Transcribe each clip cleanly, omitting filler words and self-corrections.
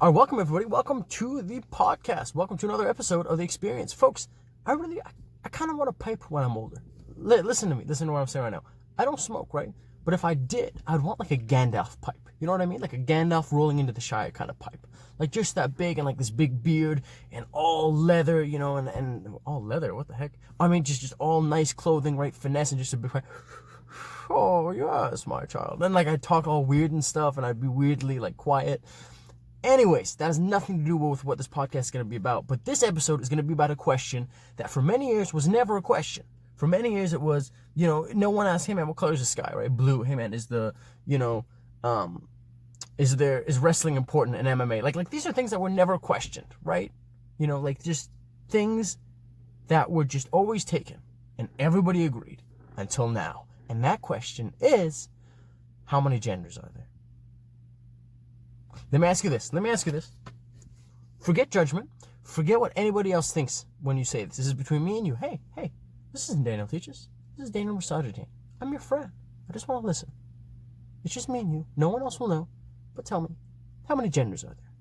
All right, welcome everybody. Welcome to the podcast. Welcome to another episode of The Experience. Folks, I kind of want to pipe when I'm older. Listen to me. Listen to what I'm saying right now. I don't smoke, right? But if I did, I'd want like a Gandalf pipe. You know what I mean? Like a Gandalf rolling into the Shire kind of pipe. Like just that big and like this big beard and all leather, you know, and all leather. What the heck? I mean, just all nice clothing, right? Finesse and just a big pipe. Oh, yes, my child. Then like I'd talk all weird and stuff and I'd be weirdly like quiet. Anyways, that has nothing to do with what this podcast is going to be about. But this episode is going to be about a question that for many years was never a question. For many years it was, you know, no one asked, hey man, what color is the sky, right? Blue. Hey man, is the, you know, is wrestling important in MMA? Like these are things that were never questioned, right? You know, like just things that were just always taken and everybody agreed until now. And that question is, how many genders are there? Let me ask you this. Forget judgment. Forget what anybody else thinks when you say this. This is between me and you. Hey, this isn't Danial Teaches. This is Danial Misogyny. I'm your friend. I just want to listen. It's just me and you. No one else will know. But tell me, how many genders are there?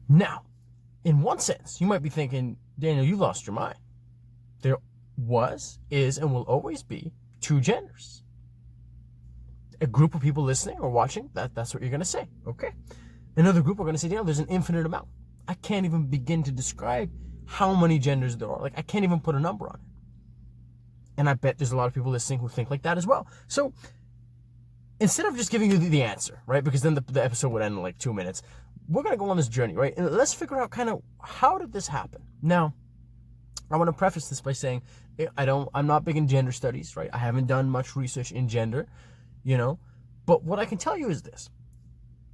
Now, in one sense, you might be thinking, Danial, you lost your mind. There was, is, and will always be two genders. A group of people listening or watching, that's what you're going to say, okay? Another group are going to say, Daniel, there's an infinite amount. I can't even begin to describe how many genders there are. Like, I can't even put a number on it. And I bet there's a lot of people listening who think like that as well. So, instead of just giving you the answer, right? Because then the episode would end in like 2 minutes. We're going to go on this journey, right? And let's figure out kind of, how did this happen? Now, I want to preface this by saying, I'm not big in gender studies, right? I haven't done much research in gender. You know, but what I can tell you is this.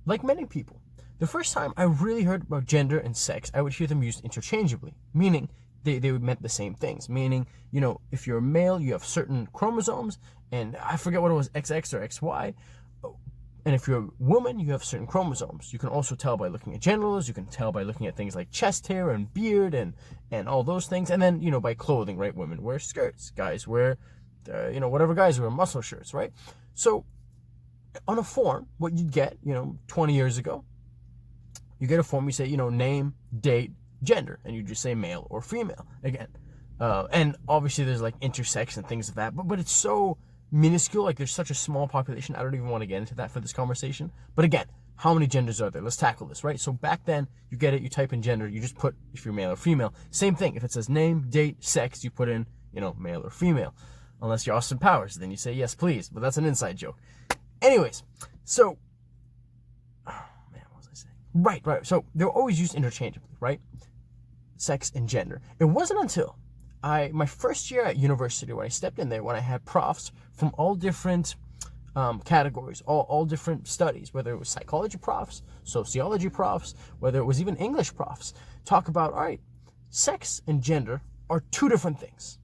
Like many people, the first time I really heard about gender and sex, I would hear them used interchangeably, meaning they meant the same things. Meaning, you know, if you're a male, you have certain chromosomes, and I forget what it was, XX or XY. And if you're a woman, you have certain chromosomes. You can also tell by looking at genitals. You can tell by looking at things like chest hair and beard and all those things. And then, you know, by clothing, right? Women wear skirts. Guys wear, whatever guys wear, muscle shirts, right? So, on a form, what you'd get, 20 years ago, you get a form, you say, name, date, gender, and you just say male or female, again. And obviously there's like intersex and things like that, but it's so minuscule, like there's such a small population, I don't even want to get into that for this conversation. But again, how many genders are there? Let's tackle this, right? So back then, you get it, you type in gender, you just put if you're male or female. Same thing, if it says name, date, sex, you put in, male or female. Unless you're Austin Powers, then you say yes, please. But that's an inside joke. Anyways, so, what was I saying? Right. So they're always used interchangeably, right? Sex and gender. It wasn't until my first year at university when I stepped in there, when I had profs from all different categories, all different studies, whether it was psychology profs, sociology profs, whether it was even English profs, talk about, all right, sex and gender are two different things.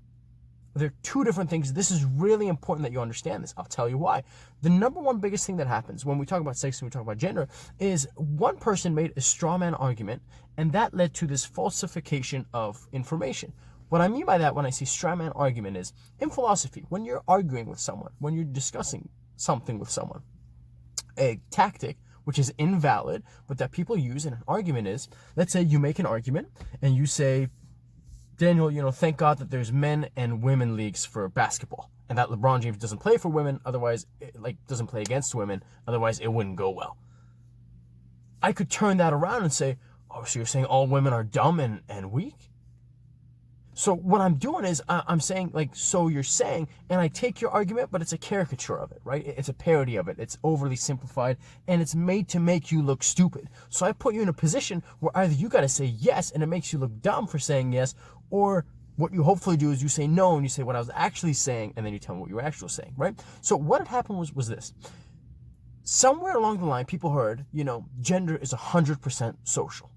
They're two different things. This is really important that you understand this. I'll tell you why. The number one biggest thing that happens when we talk about sex and we talk about gender is one person made a straw man argument, and that led to this falsification of information. What I mean by that when I say straw man argument is, in philosophy, when you're arguing with someone, when you're discussing something with someone, a tactic which is invalid, but that people use in an argument is, let's say you make an argument and you say, Daniel, thank God that there's men and women leagues for basketball, and that LeBron James doesn't play for women, otherwise, doesn't play against women, otherwise it wouldn't go well. I could turn that around and say, oh, so you're saying all women are dumb and weak? So what I'm doing is I'm saying, so you're saying, and I take your argument, but it's a caricature of it, right? It's a parody of it. It's overly simplified, and it's made to make you look stupid. So I put you in a position where either you got to say yes, and it makes you look dumb for saying yes, or what you hopefully do is you say no, and you say what I was actually saying, and then you tell me what you were actually saying, right? So what had happened was this. Somewhere along the line, people heard, gender is 100% social.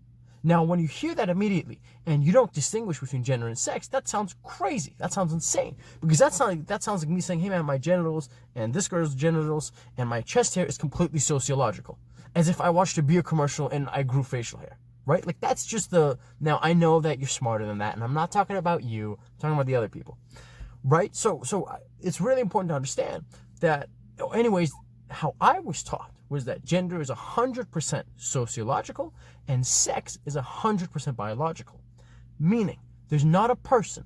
Now, when you hear that immediately, and you don't distinguish between gender and sex, that sounds crazy. That sounds insane. Because that sounds like me saying, hey man, my genitals and this girl's genitals and my chest hair is completely sociological. As if I watched a beer commercial and I grew facial hair. Right? Like that's just now I know that you're smarter than that, and I'm not talking about you, I'm talking about the other people. Right? So it's really important to understand that, anyways, how I was taught, was that gender is 100% sociological and sex is 100% biological. Meaning, there's not a person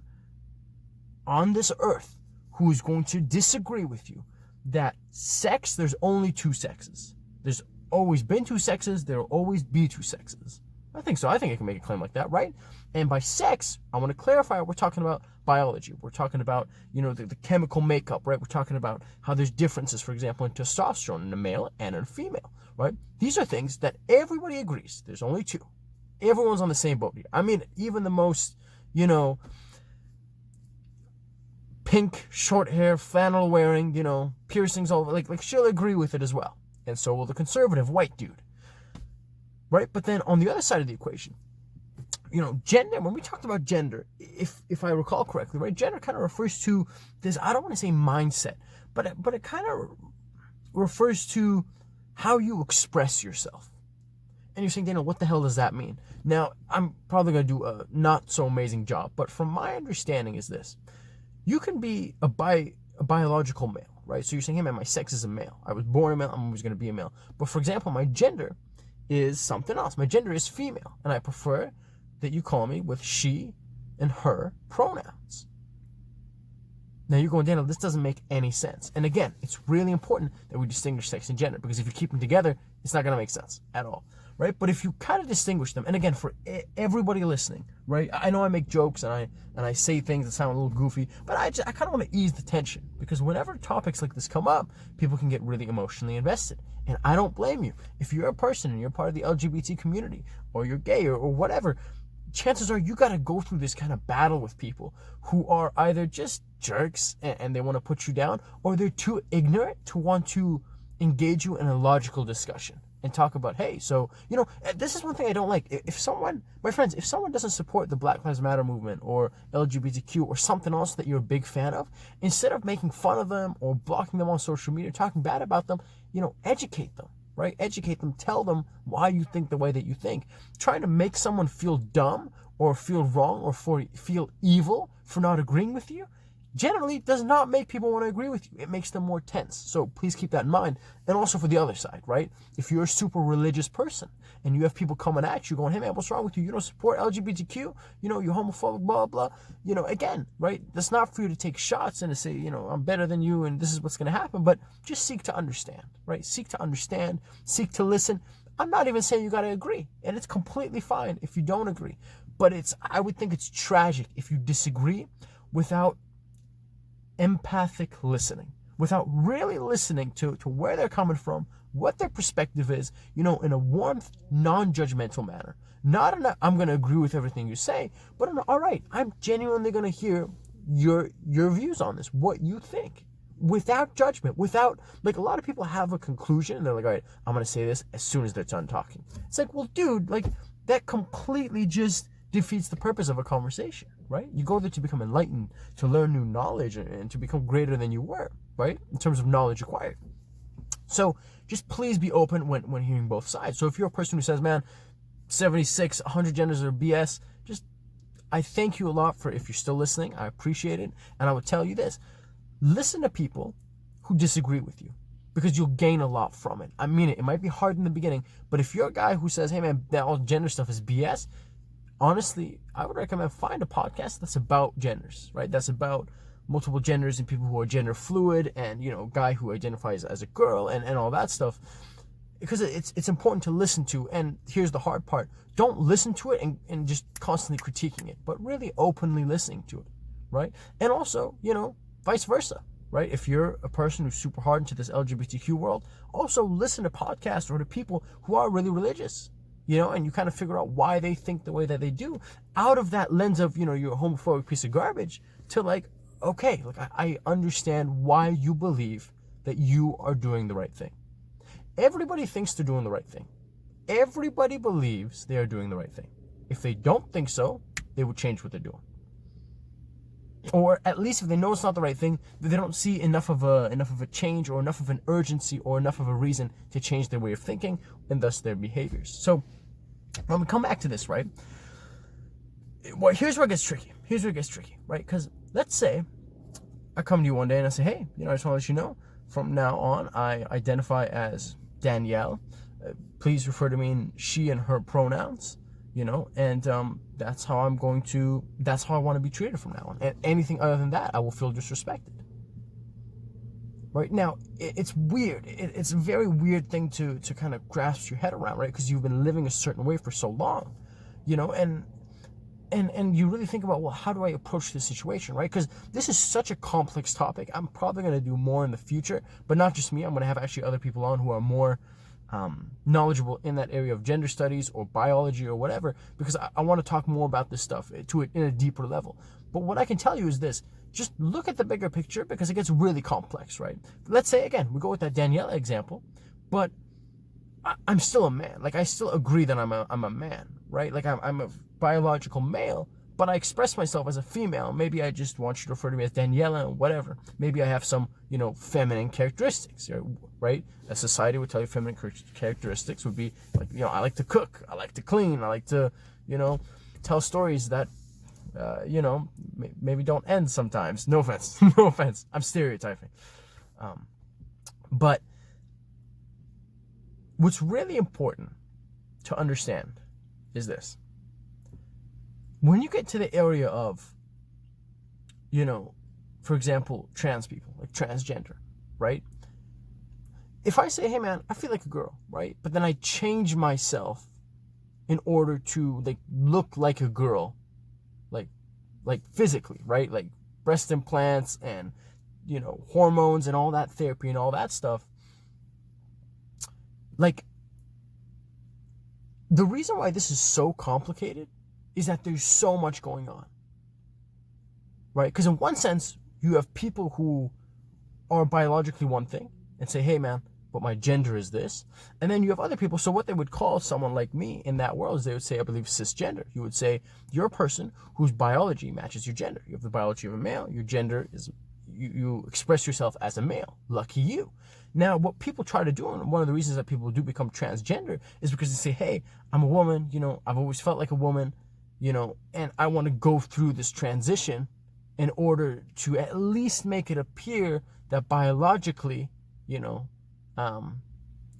on this earth who is going to disagree with you that sex, there's only two sexes. There's always been two sexes, there will always be two sexes. I think so. I think I can make a claim like that, right? And by sex, I want to clarify, we're talking about biology. We're talking about, the chemical makeup, right? We're talking about how there's differences, for example, in testosterone in a male and in a female, right? These are things that everybody agrees. There's only two. Everyone's on the same boat here. I mean, even the most, pink, short hair, flannel wearing, piercings all over, like she'll agree with it as well. And so will the conservative white dude. Right? But then on the other side of the equation, gender, when we talked about gender, if I recall correctly, right, gender kind of refers to this, I don't want to say mindset, but it kind of refers to how you express yourself. And you're saying, Daniel, what the hell does that mean? Now, I'm probably going to do a not so amazing job, but from my understanding is this. You can be a biological male, right? So you're saying, hey man, my sex is a male. I was born a male, I'm always going to be a male. But for example, my gender is something else. My gender is female, and I prefer that you call me with she and her pronouns. Now you're going, Daniel, this doesn't make any sense. And again, it's really important that we distinguish sex and gender, because if you keep them together, it's not going to make sense at all, right? But if you kind of distinguish them, and again, for everybody listening, right? I know I make jokes and I say things that sound a little goofy, but I kind of want to ease the tension, because whenever topics like this come up, people can get really emotionally invested. And I don't blame you. If you're a person and you're part of the LGBT community, or you're gay or whatever, chances are you got to go through this kind of battle with people who are either just jerks and they want to put you down, or they're too ignorant to want to engage you in a logical discussion and talk about, hey, so, this is one thing I don't like. If someone doesn't support the Black Lives Matter movement or LGBTQ or something else that you're a big fan of, instead of making fun of them or blocking them on social media, talking bad about them, educate them, right? Educate them, tell them why you think the way that you think. Trying to make someone feel dumb or feel wrong or feel evil for not agreeing with you generally does not make people want to agree with you. It makes them more tense. So please keep that in mind. And also for the other side, right? If you're a super religious person and you have people coming at you going, hey man, what's wrong with you? You don't support LGBTQ? You're homophobic, blah, blah. Again, right? That's not for you to take shots and to say, I'm better than you and this is what's going to happen. But just seek to understand, right? Seek to understand, seek to listen. I'm not even saying you got to agree. And it's completely fine if you don't agree. But I would think it's tragic if you disagree without empathic listening, without really listening to where they're coming from, what their perspective is, in a warm, non-judgmental manner. Not in a, I'm going to agree with everything you say, but in a, all right, I'm genuinely going to hear your views on this, what you think, without judgment, without, like, a lot of people have a conclusion and they're like, all right, I'm going to say this as soon as they're done talking. It's like, well, dude, like, that completely just defeats the purpose of a conversation, right? You go there to become enlightened, to learn new knowledge, and to become greater than you were, right? In terms of knowledge acquired. So just please be open when hearing both sides. So if you're a person who says, man, 76, 100 genders are BS, I thank you a lot for, if you're still listening, I appreciate it. And I would tell you this, listen to people who disagree with you, because you'll gain a lot from it. I mean it might be hard in the beginning, but if you're a guy who says, hey man, that all gender stuff is BS, honestly, I would recommend find a podcast that's about genders, right? That's about multiple genders and people who are gender fluid and, guy who identifies as a girl and all that stuff. Because it's important to listen to. And here's the hard part. Don't listen to it and just constantly critiquing it, but really openly listening to it, right? And also, vice versa, right? If you're a person who's super hard into this LGBTQ world, also listen to podcasts or to people who are really religious. And you kind of figure out why they think the way that they do out of that lens of, you're a homophobic piece of garbage, to like, okay, like I understand why you believe that you are doing the right thing. Everybody thinks they're doing the right thing. Everybody believes they are doing the right thing. If they don't think so, they would change what they're doing. Or at least if they know it's not the right thing, they don't see enough of a change or enough of an urgency or enough of a reason to change their way of thinking and thus their behaviors. So when we come back to this, right? Well, here's where it gets tricky. Right? Because let's say I come to you one day and I say, hey, I just want to let you know, from now on, I identify as Danielle. Please refer to me in she and her pronouns, and that's how I want to be treated from now on. And anything other than that, I will feel disrespected. Right now, it's weird. It's a very weird thing to kind of grasp your head around, right? Because you've been living a certain way for so long, and you really think about, well, how do I approach this situation, right? Because this is such a complex topic. I'm probably going to do more in the future, but not just me. I'm going to have actually other people on who are more knowledgeable in that area of gender studies or biology or whatever, because I want to talk more about this stuff in a deeper level. But what I can tell you is this: just look at the bigger picture, because it gets really complex, right? Let's say, again, we go with that Danielle example, but I'm still a man. Like, I still agree that I'm a man, right? Like, I'm a biological male, but I express myself as a female. Maybe I just want you to refer to me as Daniela or whatever. Maybe I have some, feminine characteristics, right? A society would tell you feminine characteristics would be like, I like to cook, I like to clean, I like to, tell stories that, maybe don't end sometimes. No offense, no offense. I'm stereotyping. But what's really important to understand is this. When you get to the area of, for example, trans people, like transgender, right? If I say, hey man, I feel like a girl, right? But then I change myself in order to look like a girl, like physically, right? Like breast implants and, hormones and all that therapy and all that stuff. Like, the reason why this is so complicated is that there's so much going on, right? Because in one sense, you have people who are biologically one thing and say, hey man, but my gender is this. And then you have other people. So what they would call someone like me in that world is they would say, I believe, cisgender. You would say you're a person whose biology matches your gender. You have the biology of a male. Your gender is, you express yourself as a male. Lucky you. Now, what people try to do, and one of the reasons that people do become transgender, is because they say, hey, I'm a woman, I've always felt like a woman, and I want to go through this transition in order to at least make it appear that biologically,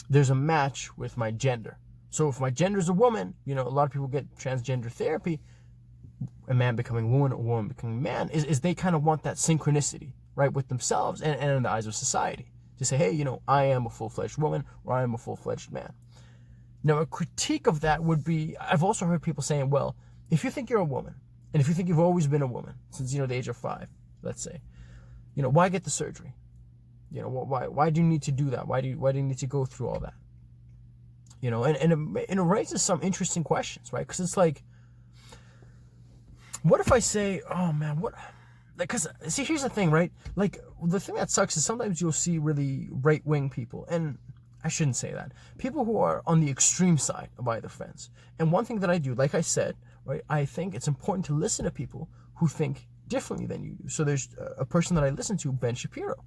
there's a match with my gender. So if my gender is a woman, a lot of people get transgender therapy, a man becoming a woman, a woman becoming a man, is they kind of want that synchronicity, right, with themselves and in the eyes of society. To say, hey, I am a full-fledged woman or I am a full-fledged man. Now, a critique of that would be, I've also heard people saying, well, if you think you're a woman, and if you think you've always been a woman since, the age of 5, let's say, why get the surgery? Why do you need to do that? Why do you need to go through all that? And it raises some interesting questions, right? Because it's like, what if I say, oh man, what? Because, see, here's the thing, right? Like, the thing that sucks is sometimes you'll see really right-wing people, and I shouldn't say that. People who are on the extreme side of either fence. And one thing that I do, like I said, right, I think it's important to listen to people who think differently than you do. So there's a person that I listen to, Ben Shapiro.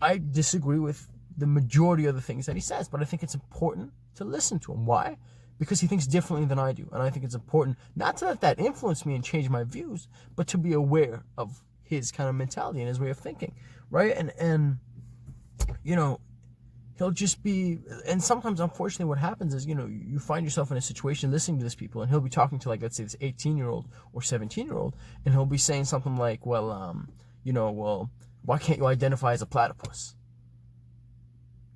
I disagree with the majority of the things that he says, but I think it's important to listen to him. Why? Because he thinks differently than I do. And I think it's important not to let that influence me and change my views, but to be aware of his kind of mentality and his way of thinking, right? And he'll just be, and sometimes, unfortunately, what happens is, you find yourself in a situation listening to these people, and he'll be talking to, like, let's say this 18-year-old or 17-year-old, and he'll be saying something like, well, why can't you identify as a platypus?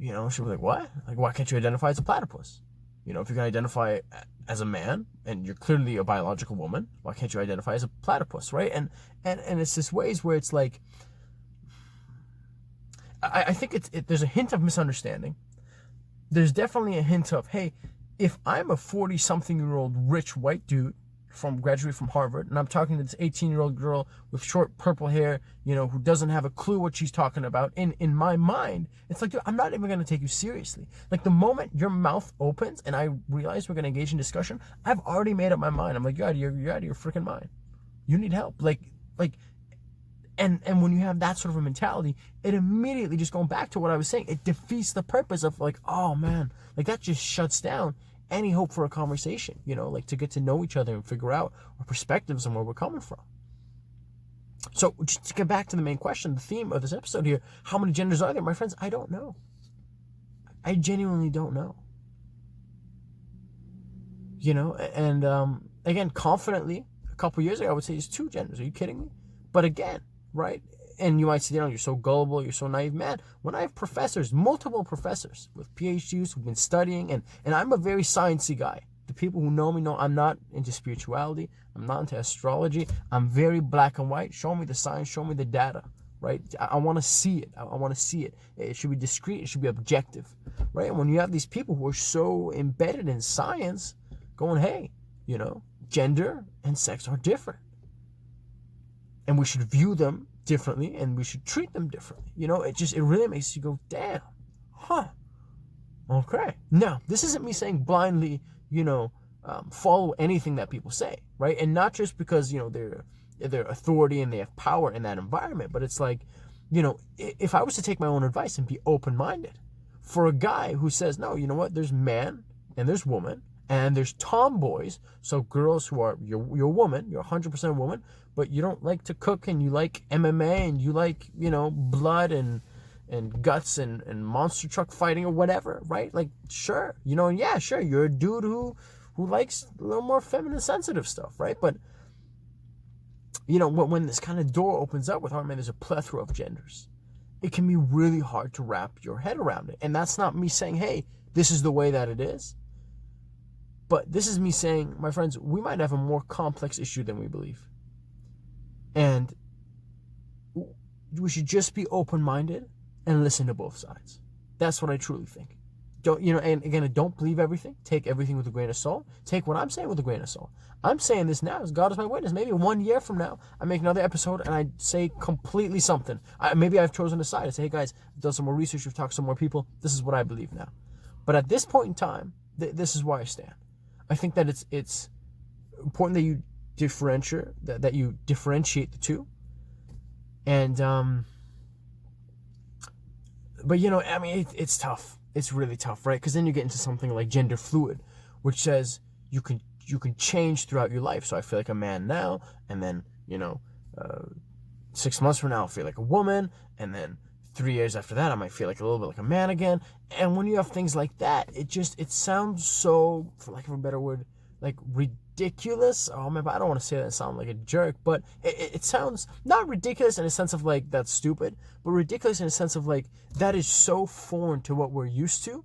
She'll be like, what? Like, why can't you identify as a platypus? If you can identify as a man and you're clearly a biological woman, why can't you identify as a platypus, right? And it's this ways where it's like, I think there's a hint of misunderstanding. There's definitely a hint of, hey, if I'm a 40-something-year-old rich white dude graduated from Harvard, and I'm talking to this 18-year-old girl with short purple hair, who doesn't have a clue what she's talking about, in my mind, it's like, dude, I'm not even going to take you seriously. Like, the moment your mouth opens and I realize we're going to engage in discussion, I've already made up my mind. I'm like, you're out of your freaking mind. You need help. And when you have that sort of a mentality, it immediately, just going back to what I was saying, it defeats the purpose of, like, oh man, like, that just shuts down any hope for a conversation, to get to know each other and figure out our perspectives and where we're coming from. So just to get back to the main question, the theme of this episode here, how many genders are there? My friends, I don't know. I genuinely don't know. You know, and again, confidently, a couple years ago, I would say it's 2 genders. Are you kidding me? But again, right? And you might say, you're so gullible, you're so naive. Man, when I have professors, multiple professors with PhDs who've been studying, and I'm a very sciencey guy. The people who know me know I'm not into spirituality. I'm not into astrology. I'm very black and white. Show me the science. Show me the data, right? I want to see it. I want to see it. It should be discrete. It should be objective, right? And when you have these people who are so embedded in science going, hey, gender and sex are different. And we should view them differently and we should treat them differently. It really makes you go, damn, huh, okay. Now, this isn't me saying blindly, follow anything that people say, right? And not just because, they're authority and they have power in that environment, but it's like, if I was to take my own advice and be open-minded, for a guy who says, no, you know what, there's man and there's woman and there's tomboys, so girls who are, you're a woman, you're 100% woman, but you don't like to cook and you like MMA and you like, blood and guts and monster truck fighting or whatever, right? Like, sure, yeah, sure, you're a dude who likes a little more feminine sensitive stuff, right? But, when this kind of door opens up with, oh man, there's a plethora of genders, it can be really hard to wrap your head around it. And that's not me saying, hey, this is the way that it is. But this is me saying, my friends, we might have a more complex issue than we believe. And we should just be open-minded and listen to both sides. That's what I truly think. Don't, and again, don't believe everything. Take everything with a grain of salt. Take what I'm saying with a grain of salt. I'm saying this now as God is my witness. Maybe 1 year from now, I make another episode and I say completely something. Maybe I've chosen a side. I say, hey guys, I've done some more research. We've talked to some more people. This is what I believe now. But at this point in time, this is where I stand. I think that it's important that you differentiate the two. And but it's tough. It's really tough, right? Because then you get into something like gender fluid, which says you can change throughout your life. So I feel like a man now, and then 6 months from now I'll feel like a woman, and then 3 years after that I might feel like a little bit like a man again. And when you have things like that, it sounds so, for lack of a better word, like ridiculous. Oh man, I don't want to say that and sound like a jerk, but it sounds not ridiculous in a sense of like that's stupid, but ridiculous in a sense of like that is so foreign to what we're used to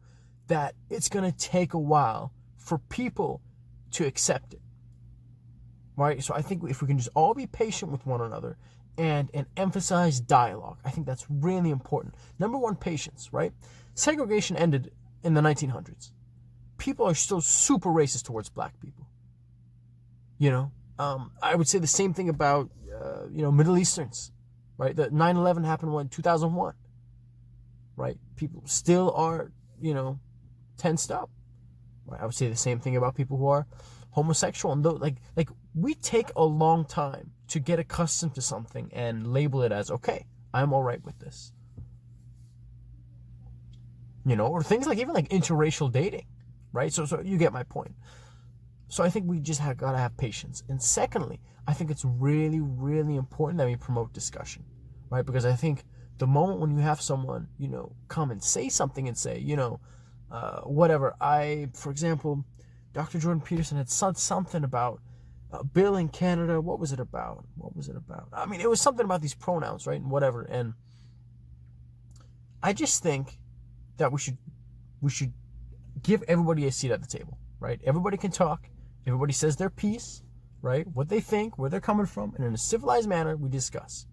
that it's gonna take a while for people to accept it, right? So I think if we can just all be patient with one another and emphasize dialogue, I think that's really important. Number one, patience, right? Segregation ended in the 1900s. People are still super racist towards black people. I would say the same thing about, Middle Easterns, right? The 9/11 happened in 2001, right? People still are, tensed up. Right? I would say the same thing about people who are homosexual. And like we take a long time to get accustomed to something and label it as, okay, I'm all right with this. Or things like even like interracial dating, right? So you get my point. So I think we just gotta have patience. And secondly, I think it's really, really important that we promote discussion, right? Because I think the moment when you have someone, come and say something and say, whatever. For example, Dr. Jordan Peterson had said something about a bill in Canada. What was it about? I mean, it was something about these pronouns, right? And whatever. And I just think that we should give everybody a seat at the table, right? Everybody can talk. Everybody says their piece, right? What they think, where they're coming from, and in a civilized manner, we discuss.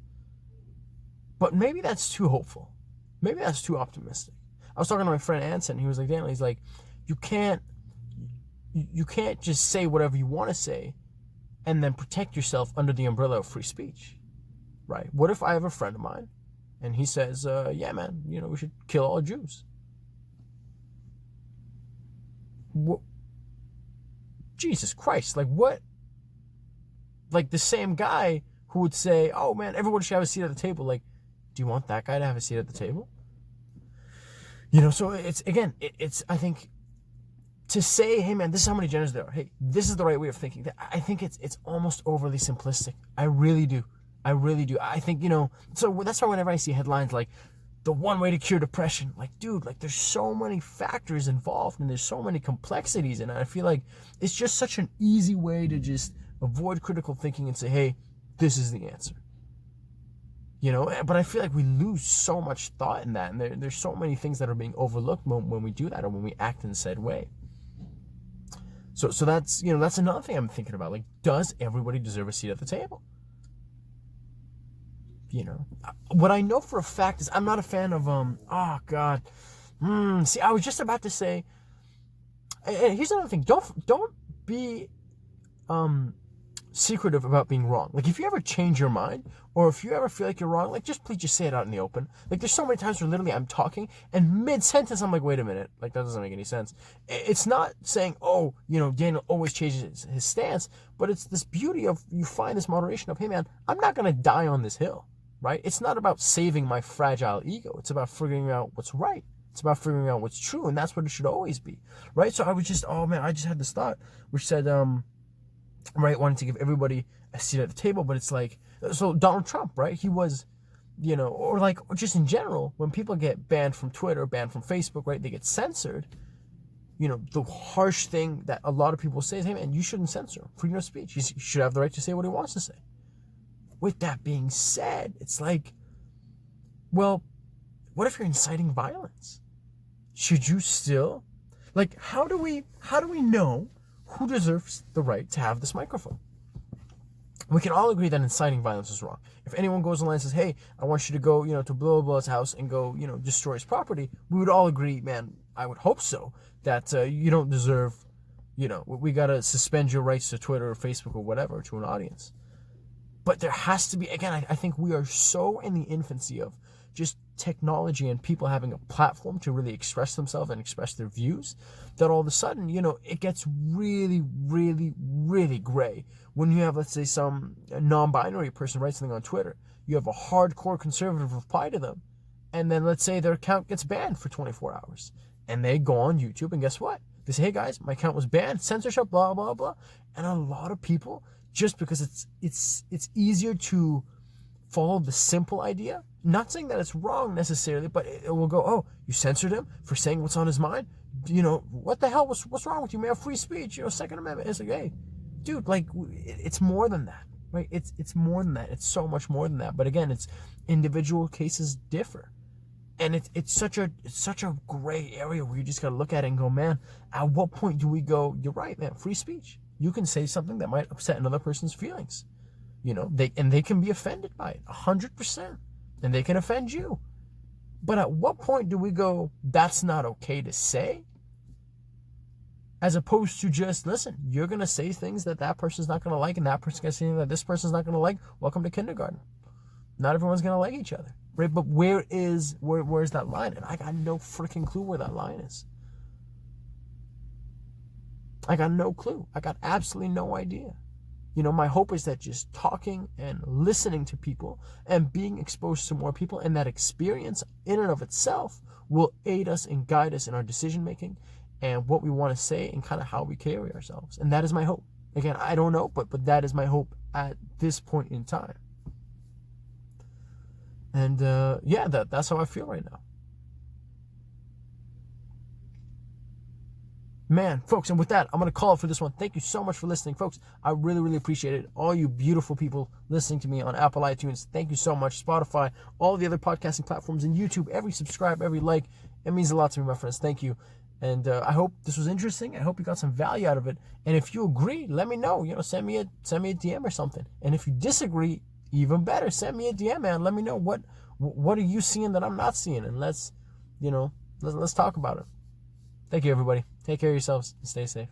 But maybe that's too hopeful. Maybe that's too optimistic. I was talking to my friend Anson, and he was like, Daniel, he's like, you can't just say whatever you want to say and then protect yourself under the umbrella of free speech, right? What if I have a friend of mine and he says, yeah, man, we should kill all Jews? What? Jesus Christ, like what? Like the same guy who would say, oh man, everyone should have a seat at the table. Like, do you want that guy to have a seat at the table? So it's, again, it's I think, to say, hey man, this is how many genders there are. Hey, this is the right way of thinking. I think it's almost overly simplistic. I really do. I think, so that's why whenever I see headlines like the one way to cure depression. Like, dude, like there's so many factors involved and there's so many complexities. And I feel like it's just such an easy way to just avoid critical thinking and say, hey, this is the answer. You know, but I feel like we lose so much thought in that. And there's so many things that are being overlooked when we do that or when we act in said way. So that's, you know, that's another thing I'm thinking about. Like, does everybody deserve a seat at the table? You know, what I know for a fact is I'm not a fan of, see, I was just about to say, and here's another thing. Don't be, secretive about being wrong. Like, if you ever change your mind or if you ever feel like you're wrong, like, please just say it out in the open. Like, there's so many times where literally I'm talking and mid-sentence I'm like, wait a minute, like, that doesn't make any sense. It's not saying, oh, you know, Daniel always changes his stance, but it's this beauty of, you find this moderation of, hey man, I'm not going to die on this hill, right? It's not about saving my fragile ego. It's about figuring out what's right. It's about figuring out what's true, and that's what it should always be, right? So I was just, I just had this thought which said, right, wanting to give everybody a seat at the table, but it's like, so Donald Trump, right? He was, you know, or just in general, when people get banned from Twitter, banned from Facebook, right, they get censored, you know, the harsh thing that a lot of people say is, hey man, you shouldn't censor him. Freedom of speech. He should have the right to say what he wants to say. With that being said, it's like, well, what if you're inciting violence? Should you still, like, how do we know who deserves the right to have this microphone? We can all agree that inciting violence is wrong. If anyone goes online and says, hey, I want you to go, you know, to blah, blah, blah's house and go, you know, destroy his property, we would all agree, man, I would hope so, that you don't deserve, you know, we got to suspend your rights to Twitter or Facebook or whatever to an audience. But there has to be, again, I think we are so in the infancy of just technology and people having a platform to really express themselves and express their views, that all of a sudden, you know, it gets really, really, really gray. When you have, let's say, some non-binary person write something on Twitter, you have a hardcore conservative reply to them, and then let's say their account gets banned for 24 hours, and they go on YouTube, and guess what? They say, hey guys, my account was banned, censorship, blah, blah, blah. And a lot of people, just because it's easier to follow the simple idea, not saying that it's wrong necessarily, but it will go, oh, you censored him for saying what's on his mind? You know, what the hell, what's wrong with you? Man, have free speech, you know, Second Amendment. It's like, hey, dude, like, it's more than that, right? It's more than that. It's so much more than that. But again, it's individual cases differ. And it's such a gray area where you just gotta look at it and go, man, at what point do we go, you're right, man, free speech. You can say something that might upset another person's feelings. You know, they can be offended by it 100%, and they can offend you. But at what point do we go, that's not okay to say? As opposed to just, listen, you're going to say things that person's not going to like, and that person's going to say things that this person's not going to like. Welcome to kindergarten. Not everyone's going to like each other, right? But where's that line? And I got no freaking clue where that line is. I got no clue. I got absolutely no idea. You know, my hope is that just talking and listening to people and being exposed to more people, and that experience in and of itself will aid us and guide us in our decision making and what we want to say and kind of how we carry ourselves. And that is my hope. Again, I don't know, but that is my hope at this point in time. And that's how I feel right now. Man, folks, and with that, I'm going to call it for this one. Thank you so much for listening, folks. I really, really appreciate it. All you beautiful people listening to me on Apple iTunes, thank you so much. Spotify, all the other podcasting platforms, and YouTube, every subscribe, every like, it means a lot to me, my friends. Thank you. And I hope this was interesting. I hope you got some value out of it. And if you agree, let me know. You know, send me a DM or something. And if you disagree, even better, send me a DM, man. Let me know what are you seeing that I'm not seeing, and let's talk about it. Thank you, everybody. Take care of yourselves and stay safe.